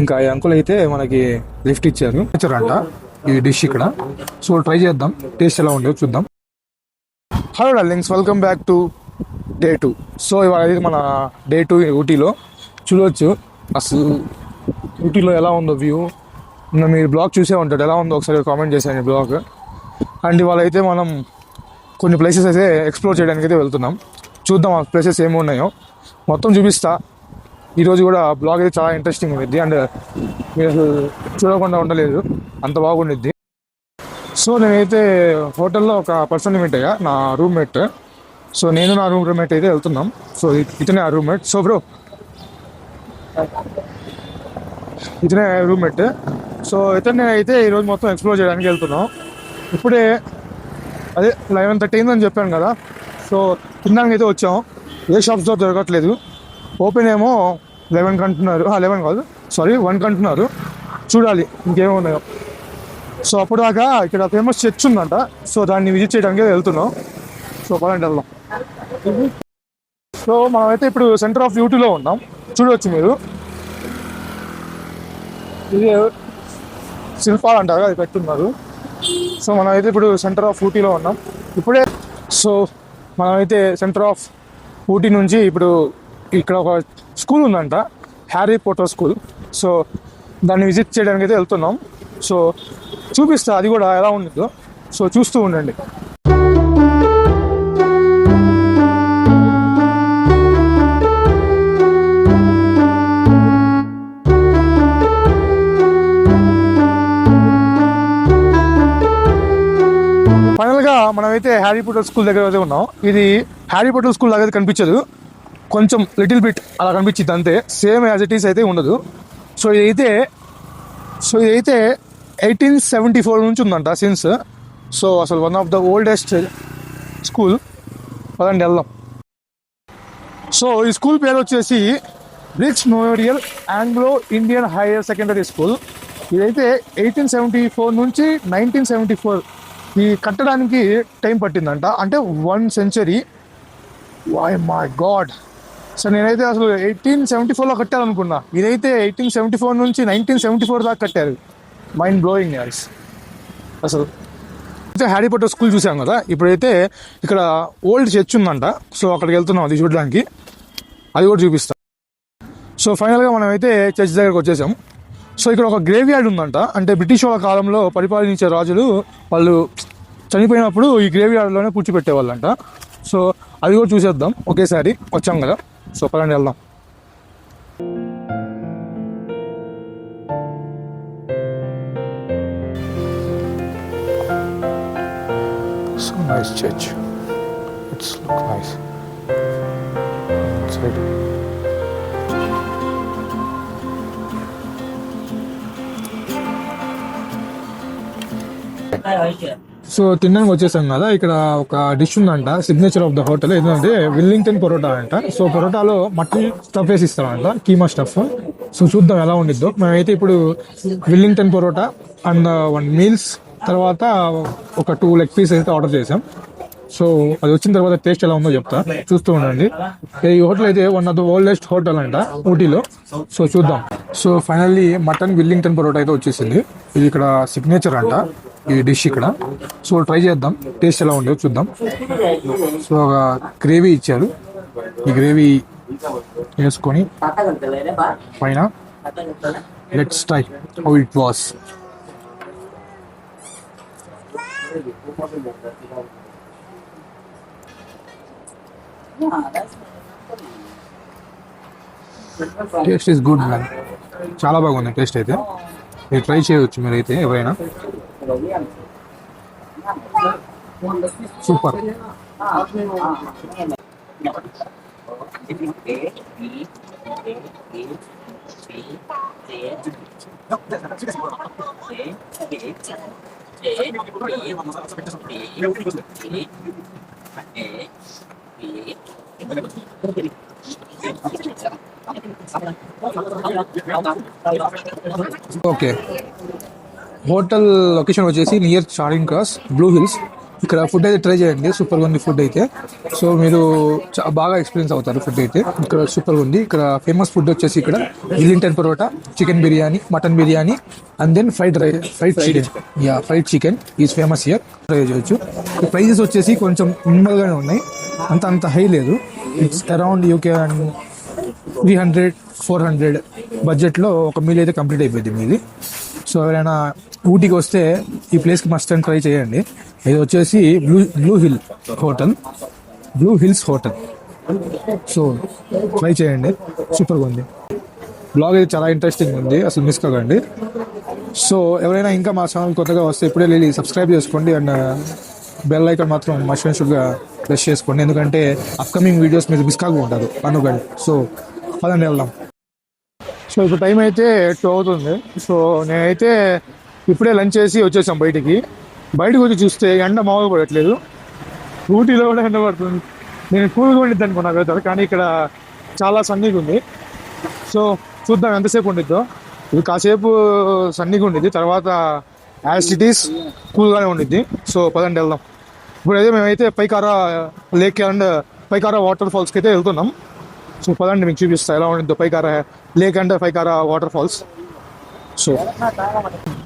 ఇంకా ఈ అంకుల్ అయితే మనకి లిఫ్ట్ ఇచ్చారంట ఈ డిష్ ఇక్కడ. సో ట్రై చేద్దాం, టేస్ట్ ఎలా ఉండేదో చూద్దాం. Hello darlings, welcome back to day 2. So ఇవాళ అయితే మన డే 2 ఊటీలో చూడవచ్చు. అసలు ఊటీలో ఎలా ఉందో వ్యూ, మీరు బ్లాగ్ చూసే ఉంటాడు, ఎలా ఉందో ఒకసారి కామెంట్ చేశాను ఈ బ్లాగ్. అండ్ ఇవాళ అయితే మనం కొన్ని ప్లేసెస్ అయితే ఎక్స్ప్లోర్ చేయడానికి అయితే వెళ్తున్నాం. చూద్దాం ఆ ప్లేసెస్ ఏమి ఉన్నాయో మొత్తం చూపిస్తా. ఈరోజు కూడా బ్లాగ్ అయితే చాలా ఇంట్రెస్టింగ్ ఉండిద్ది, అండ్ మీరు అసలు చూడకుండా ఉండలేదు, అంత బాగుండిద్ది. సో నేనైతే హోటల్లో ఒక పర్సన్ మీట్ అయ్యా, నా రూమ్మేట్. సో నేను నా రూమ్మేట్ అయితే వెళ్తున్నాం. సో ఇతనే ఆ రూమ్మేట్. సో బ్రో, ఇతనే రూమ్మేట్. సో ఇతనే అయితే ఈరోజు మొత్తం ఎక్స్ప్లోర్ చేయడానికి వెళ్తున్నాం. ఇప్పుడే అదే 11:30 అయిందని చెప్పాను కదా. సో తిన్నాక అయితే వచ్చాం. ఏ షాప్స్ door దొరకట్లేదు. ఓపెన్ ఏమో 11 అంటున్నారు, 11 కాదు సారీ 1 అంటున్నారు. చూడాలి ఇంకేమో ఉన్నాయో. సో అప్పుడు దాకా ఇక్కడ ఫేమస్ చర్చ్ ఉందంట. సో దాన్ని విజిట్ చేయడానికి వెళ్తున్నాం. సో పదండి వెళ్దాం. సో మనమైతే ఇప్పుడు సెంటర్ ఆఫ్ యూటీలో ఉన్నాం, చూడవచ్చు మీరు. ఇది శిల్పాలు అంటారు, అది పెట్టున్నారు. సో మనమైతే ఇప్పుడు సెంటర్ ఆఫ్ ఊటీలో ఉన్నాం ఇప్పుడే. సో మనమైతే సెంటర్ ఆఫ్ ఊటీ నుంచి ఇప్పుడు ఇక్కడ ఒక స్కూల్ ఉందంట, హ్యారీ పోటర్ స్కూల్. సో దాన్ని విజిట్ చేయడానికి అయితే వెళ్తున్నాం. సో చూపిస్తా అది కూడా ఎలా ఉంటుందో. సో చూస్తూ ఉండండి. ఫైనల్గా మనమైతే హ్యారీ పోటర్ స్కూల్ దగ్గర అయితే ఉన్నాం. ఇది హ్యారీ పోటర్ స్కూల్ లాగా అయితే కనిపించదు, కొంచెం లిటిల్ బిట్ అలా కనిపించింది అంతే, సేమ్ యాజ్ ఇట్ ఈస్ అయితే ఉండదు. సో ఇదైతే 1874 నుంచి ఉందంట సిన్స్. సో అసలు one of the oldest school. పదండి వెళ్దాం. సో ఈ స్కూల్ పేరు వచ్చేసి Breeks memorial Anglo Indian higher secondary school. ఇదైతే 1874 నుంచి 1974 ఈ కట్టడానికి టైం పట్టిందంట, అంటే 1 century. Why my god. So నేనైతే అసలు 1874లో కట్టారనుకున్నా, ఇదైతే 1874 నుంచి 1974 దాకా కట్టారు. మైండ్ బ్లోయింగ్ యాస్ అసలు. అయితే హ్యారీ పోటర్ స్కూల్ చూసాం కదా, ఇప్పుడైతే ఇక్కడ ఓల్డ్ చర్చ్ ఉందంట. సో అక్కడికి వెళ్తున్నాం అది చూడడానికి, అది కూడా చూపిస్తాం. సో ఫైనల్గా మనం అయితే చర్చ్ దగ్గరకు వచ్చేసాం. సో ఇక్కడ ఒక గ్రేవ్ యార్డ్ ఉందంట, అంటే బ్రిటిష్ వాళ్ళ కాలంలో పరిపాలించే రాజులు వాళ్ళు చనిపోయినప్పుడు ఈ గ్రేవ్ యార్డ్లోనే పూడ్చిపెట్టేవాళ్ళంట. సో అది కూడా చూసేద్దాం ఒకేసారి, వచ్చాం కదా. సో పదండి వెళ్దాం. So nice church. It's look nice. Inside. So తిన్నాక వచ్చేసాం కదా. ఇక్కడ ఒక డిష్ ఉందంట, సిగ్నేచర్ ఆఫ్ ద హోటల్. ఏంటంటే విల్లింగ్టన్ పొరోటా అంట. సో పొరోటాలో మటన్ స్టఫ్ వేసి ఇస్తామంట, కీమా స్టఫ్. సో చూద్దాం ఎలా ఉండిద్దో. మేమైతే ఇప్పుడు విల్లింగ్టన్ పొరోటా అండ్ 1 మీల్స్ తర్వాత ఒక 2 లెగ్ పీస్ అయితే ఆర్డర్ చేసాం. సో అది వచ్చిన తర్వాత టేస్ట్ ఎలా ఉందో చెప్తా, చూస్తూ ఉండండి. ఈ హోటల్ అయితే one of the oldest hotel అంట ఊటీలో. సో చూద్దాం. So finally mutton Willingdon parotta అయితే వచ్చేసింది. ఇది ఇక్కడ సిగ్నేచర్ అంట ఈ డిష్ ఇక్కడ. సో ట్రై చేద్దాం, టేస్ట్ ఎలా ఉండేదో చూద్దాం. సో ఒక గ్రేవీ ఇచ్చారు, ఈ గ్రేవీ వేసుకొని పైన let's try how it was. Taste is good man, చాలా బాగుంది టేస్ట్ అయితే. మీరు ట్రై చేయవచ్చు మీరైతే ఎవరైనా. సూపర్. ఓకే, హోటల్ లొకేషన్ వచ్చేసి near Charing cross, blue hills. ఇక్కడ ఫుడ్ అయితే ట్రై చేయండి, సూపర్గా ఉంది ఫుడ్ అయితే. సో మీరు బాగా ఎక్స్పీరియన్స్ అవుతారు ఫుడ్ అయితే. ఇక్కడ సూపర్గా ఉంది. ఇక్కడ ఫేమస్ ఫుడ్ వచ్చేసి ఇక్కడ Wellington parotta, chicken biryani, mutton biryani and then fried chicken. Fried chicken is famous here. Try చేయొచ్చు. ప్రైజెస్ వచ్చేసి కొంచెం మినిమల్గానే ఉన్నాయి, అంత హై లేదు. ఇట్స్ అరౌండ్ యూ క్యాన్ 300-400 బడ్జెట్లో ఒక మీల్ అయితే కంప్లీట్ అయిపోయింది మీది. సో ఎవరైనా ఊటీకి వస్తే ఈ ప్లేస్కి మస్ట్ అండ్ ట్రై చేయండి. ఇది వచ్చేసి blue hills hotel. So try చేయండి, సూపర్గా ఉంది. బ్లాగ్ అయితే చాలా ఇంట్రెస్టింగ్ ఉంది, అసలు మిస్ కాకండి. సో ఎవరైనా ఇంకా మా ఛానల్ కొత్తగా వస్తే ఇప్పుడే వెళ్ళి సబ్స్క్రైబ్ చేసుకోండి అండ్ బెల్ ఐకాన్ మాత్రం మర్చిపోయినట్టుగా ప్రెస్ చేసుకోండి, ఎందుకంటే అప్కమింగ్ వీడియోస్ మీరు మిస్ కాకుండా ఉంటారు అనుకోండి. సో పదండి వెళ్దాం. సో ఇప్పుడు టైం అయితే 2 అవుతుంది. సో నేనైతే ఇప్పుడే లంచ్ చేసి వచ్చేసాం బయటికి వచ్చి చూస్తే ఎండ మామూలుగా పడట్లేదు. ఊటీలో కూడా ఎండ పడుతుంది. నేను కూల్గా ఉండిద్ది అనుకున్నా కదా, కానీ ఇక్కడ చాలా సన్నీగా ఉంది. సో చూద్దాం ఎంతసేపు ఉండిద్దో. ఇది కాసేపు సన్నీగా ఉండిద్ది, తర్వాత యాజ్ ఇట్ ఈస్ కూల్గానే ఉండిద్ది. సో పదండి వెళ్దాం. ఇప్పుడైతే మేమైతే Pykara lake and Pykara water ఫాల్స్కి అయితే వెళ్తున్నాం. సో పదండి మీకు చూపిస్తా ఎలా ఉండిద్దో Pykara lake and Pykara water falls. So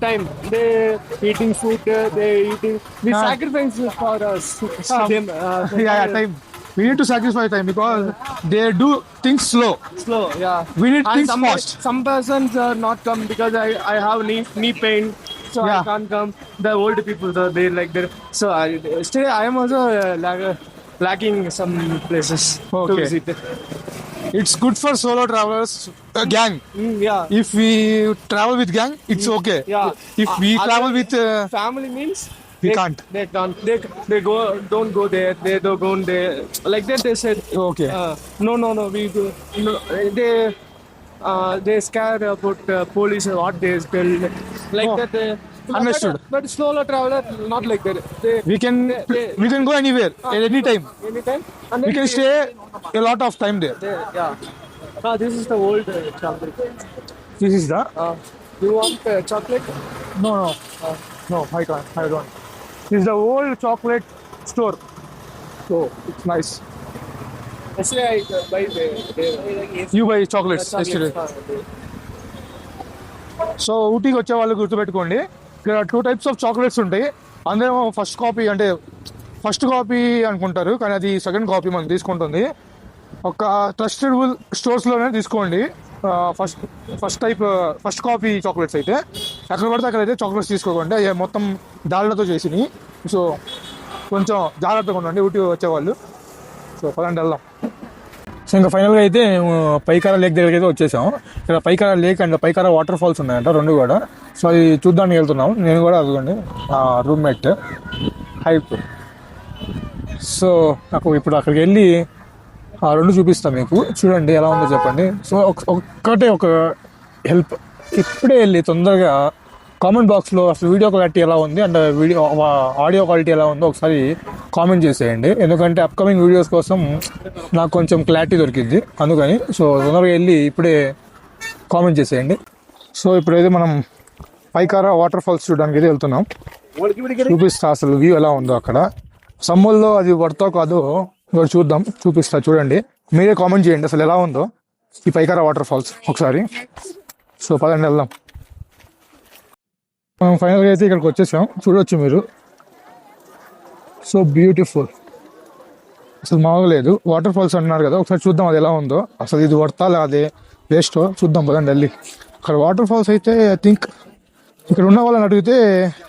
time they eating food, they eating we sacrifice for us them, time we need to sacrifice time because they do things slow. We need and things fast. Some persons are not come because I have knee pain, so I can't come. The old people are they like that, so still I am also lacking some places to visit. It's good for solo travelers, gang. If we travel with gang, it's okay. If we travel with family means we can't. They don't go there. They don't go there. Like that they said. Okay. No. We do. No, they scared about police and what they tell. Like that. Understood. But solo traveler not like that. We can go anywhere at any time. Anytime. And We can stay a lot of time there. This is the old chocolate. This is the You want chocolate? no. No, I don't. This is the old chocolate store. So it's nice. Actually, I buy there. You buy chocolates yesterday. So ఊటీకి వచ్చే వాళ్ళు గుర్తుపెట్టుకోండి, ఇక్కడ 2 types of chocolates ఉంటాయి. అందులో first copy అనుకుంటారు, కానీ అది సెకండ్ కాపీ మనం తీసుకుంటుంది. ఒక ట్రస్టెడబుల్ స్టోర్స్లోనే తీసుకోండి. ఫస్ట్ కాపీ చాక్లెట్స్ అయితే ఎక్కడ పడితే అక్కడైతే చాక్లెట్స్ తీసుకోకండి, అవి మొత్తం దాళ్ళతో చేసినాయి. సో కొంచెం జాగ్రత్తగా ఉండండి ఊటీ వచ్చేవాళ్ళు. సో పదండి వెళ్దాం. సో ఇంకా ఫైనల్గా అయితే మేము పైకారా లేక్ దగ్గరికి అయితే వచ్చేసాం. ఇక్కడ Pykara lake and Pykara water falls ఉన్నాయంట 2 కూడా. సో అది చూద్దానికి వెళ్తున్నాం. నేను కూడా అదిగోండి రూమ్మేట్ హైప్. సో నాకు ఇప్పుడు అక్కడికి వెళ్ళి 2 చూపిస్తాను మీకు, చూడండి ఎలా ఉందో చెప్పండి. సో ఒక హెల్ప్, ఇప్పుడే వెళ్ళి తొందరగా కామెంట్ బాక్స్లో అసలు వీడియో క్వాలిటీ ఎలా ఉంది అండ్ ఆడియో క్వాలిటీ ఎలా ఉందో ఒకసారి కామెంట్ చేసేయండి, ఎందుకంటే అప్కమింగ్ వీడియోస్ కోసం నాకు కొంచెం క్లారిటీ దొరికింది అందుకని. సో తొందరగా వెళ్ళి ఇప్పుడే కామెంట్ చేసేయండి. సో ఇప్పుడైతే మనం పైకారా వాటర్ ఫాల్స్ చూడడానికి అయితే వెళ్తున్నాం. చూపిస్తా అసలు వ్యూ ఎలా ఉందో అక్కడ. సమ్మర్లో అది వర్తో కాదో ఇక్కడ చూపిస్తా, చూడండి, మీరే కామెంట్ చేయండి అసలు ఎలా ఉందో ఈ పైకారా వాటర్ ఫాల్స్ ఒకసారి. సో పదండి వెళ్దాం. మనం ఫైనల్గా అయితే ఇక్కడికి వచ్చేసాం, చూడవచ్చు మీరు. సో బ్యూటిఫుల్, అసలు మామూలు లేదు. వాటర్ ఫాల్స్ అంటున్నారు కదా, ఒకసారి చూద్దాం అది ఎలా ఉందో. అసలు ఇది వర్తా అదే వేస్టో చూద్దాం పదండి వెళ్ళి. అక్కడ వాటర్ ఫాల్స్ అయితే ఐ థింక్ ఇక్కడ ఉన్న వాళ్ళని అడిగితే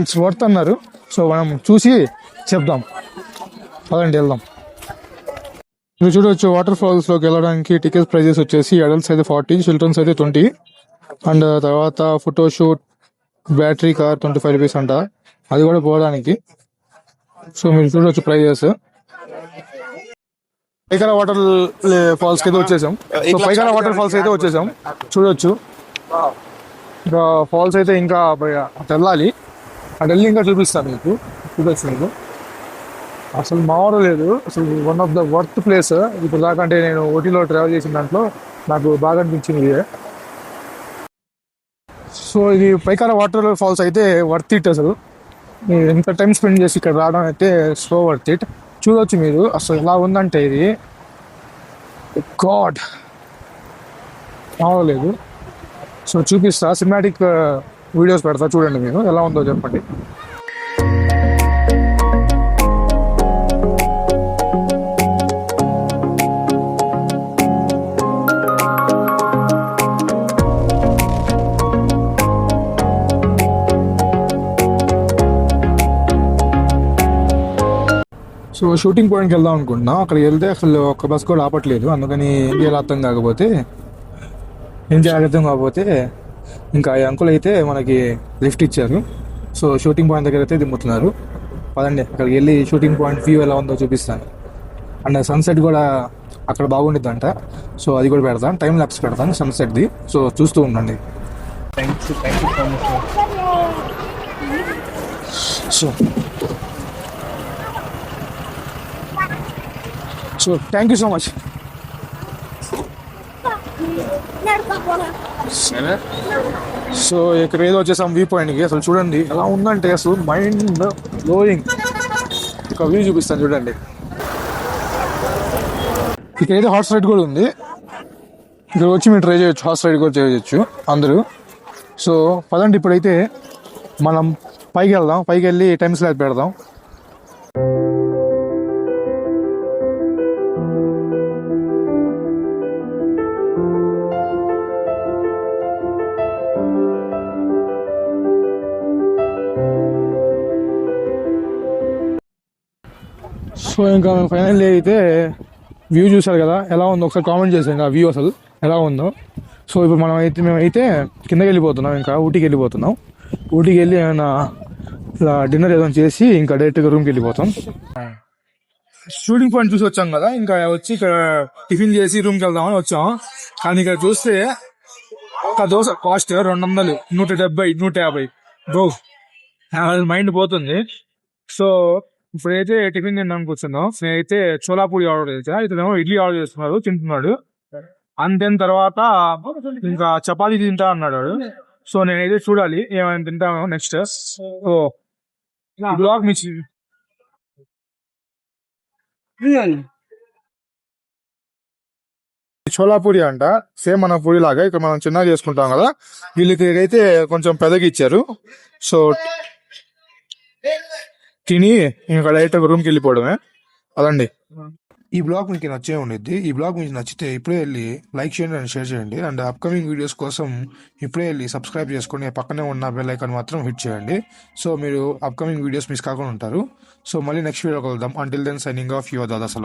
ఇట్స్ వర్త్ అన్నారు. సో మనం చూసి చెప్దాం, పదండి వెళ్దాం. మీరు చూడవచ్చు వాటర్ ఫాల్స్లోకి వెళ్ళడానికి టికెట్ ప్రైజెస్ వచ్చేసి అడల్ట్స్ అయితే 40, చిల్డ్రన్స్ అయితే 20 అండ్ తర్వాత ఫోటోషూట్ బ్యాటరీ కార్ 25 రూపీస్ అంట, అది కూడా పోవడానికి. సో మీరు చూడవచ్చు ప్రైజెస్. పైకారా వాటర్ ఫాల్స్కి అయితే వచ్చేసాం. సో పైకారా వాటర్ ఫాల్స్ అయితే వచ్చేసాం, చూడొచ్చు. ఇంకా ఫాల్స్ అయితే ఇంకా వెళ్ళాలి, అటు వెళ్ళి ఇంకా చూపిస్తాను మీకు, చూడొచ్చు మీకు. అసలు మామూలు లేదు, అసలు one of the worth place ఇప్పుడు దాకా. అంటే నేను ఊటీలో ట్రావెల్ చేసిన దాంట్లో నాకు బాగా అనిపించింది ఇదే. సో ఇది పైకారా వాటర్ ఫాల్స్ అయితే వర్త్ ఇట్ అసలు. మీరు ఎంత టైం స్పెండ్ చేసి ఇక్కడ రావడం అయితే సో వర్త్ ఇట్. చూడొచ్చు మీరు అసలు ఎలా ఉందంటే ఇది గాడ్ అవలేదు. సో చూపిస్తా, సినిమాటిక్ వీడియోస్ పెడతా చూడండి మీరు ఎలా ఉందో చెప్పండి. సో షూటింగ్ పాయింట్కి వెళ్దాం అనుకుంటున్నాం. అక్కడికి వెళ్తే అసలు ఒక్క బస్ కూడా ఆపట్లేదు. అందుకని ఏం చేయాలి అర్థం కాకపోతే ఇంకా ఈ అంకుల్ అయితే మనకి లిఫ్ట్ ఇచ్చారు. సో షూటింగ్ పాయింట్ దగ్గర అయితే దింపుతున్నారు. పదండి అక్కడికి వెళ్ళి షూటింగ్ పాయింట్ వ్యూ ఎలా ఉందో చూపిస్తాను. అండ్ సన్సెట్ కూడా అక్కడ బాగుండిద్దంట. సో అది కూడా పెడతాను, టైం ల్యాప్స్ పెడతాను సన్సెట్ది. సో చూస్తూ ఉండండి. So so thank you so much. So ఇక్కడ ఏదో వచ్చేసాం వ్యూ పాయింట్కి. అసలు చూడండి ఎలా ఉందంటే అసలు మైండ్ బ్లోయింగ్. ఒక వ్యూ చూపిస్తాను చూడండి. ఇక్కడ ఏదో హార్స్ రైడ్ కూడా ఉంది. ఇక్కడ వచ్చి మీరు ట్రై చేయొచ్చు, హార్స్ రైడ్ కూడా చేయొచ్చు అందరూ. సో పదండి ఇప్పుడైతే మనం పైకి వెళ్దాం. పైకి వెళ్ళి టైం స్లాబ్ పెడదాం. సో ఇంకా మేము ఫైనల్లీ అయితే వ్యూ చూసారు కదా ఎలా ఉందో ఒకసారి కామెంట్ చేసాం ఆ వ్యూ అసలు ఎలా ఉందో. సో ఇప్పుడు మేమైతే కిందకి వెళ్ళిపోతున్నాం, ఇంకా ఊటీకి వెళ్ళిపోతున్నాం. ఊటీకి వెళ్ళి ఏమైనా ఇలా డిన్నర్ ఏదైనా చేసి ఇంకా డైరెక్ట్గా రూమ్కి వెళ్ళిపోతాం. షూటింగ్ పాయింట్ చూసి వచ్చాం కదా, ఇంకా వచ్చి ఇక్కడ టిఫిన్ చేసి రూమ్కి వెళ్దామని వచ్చాం. కానీ ఇక్కడ చూస్తే ఒక దోశ కాస్ట్ 200, 170, 150 బ్రో, మైండ్ పోతుంది. సో ఇప్పుడైతే టిఫిన్ తిన్నాను కూర్చున్నాం. నేనైతే చోలాపూరి ఆర్డర్ చేసా, ఇతనేమో ఇడ్లీ ఆర్డర్ చేస్తున్నాడు, తింటున్నాడు. అంతేన తర్వాత ఇంకా చపాతీ తింటా అన్నాడు. సో నేనైతే చూడాలి ఏమైనా తింటామేమో నెక్స్ట్. ఓ బ్లాగ్ మిస్ చోలాపూరి అంట, సేమ్ మన పూరి లాగా ఇక్కడ మనం చిన్నగా చేసుకుంటాం కదా, వీళ్ళకి అయితే కొంచెం పెద్దగా ఇచ్చారు. సో తిని ఇంకా డైరెక్ట్ రూమ్కి వెళ్ళిపోవడమే. అదండి ఈ బ్లాగ్ మీకు నచ్చే ఉండిద్ది. ఈ బ్లాగ్ మీకు నచ్చితే ఇప్పుడే వెళ్ళి లైక్ చేయండి అండ్ షేర్ చేయండి. అండ్ అప్కమింగ్ వీడియోస్ కోసం ఇప్పుడే వెళ్ళి సబ్స్క్రైబ్ చేసుకుని పక్కనే ఉన్న బెల్ ఐకాన్ మాత్రం హిట్ చేయండి. సో మీరు అప్కమింగ్ వీడియోస్ మిస్ కాకుండా ఉంటారు. సో మళ్ళీ నెక్స్ట్ వీడియో కలుద్దాం. Until then signing off your Dada Salam.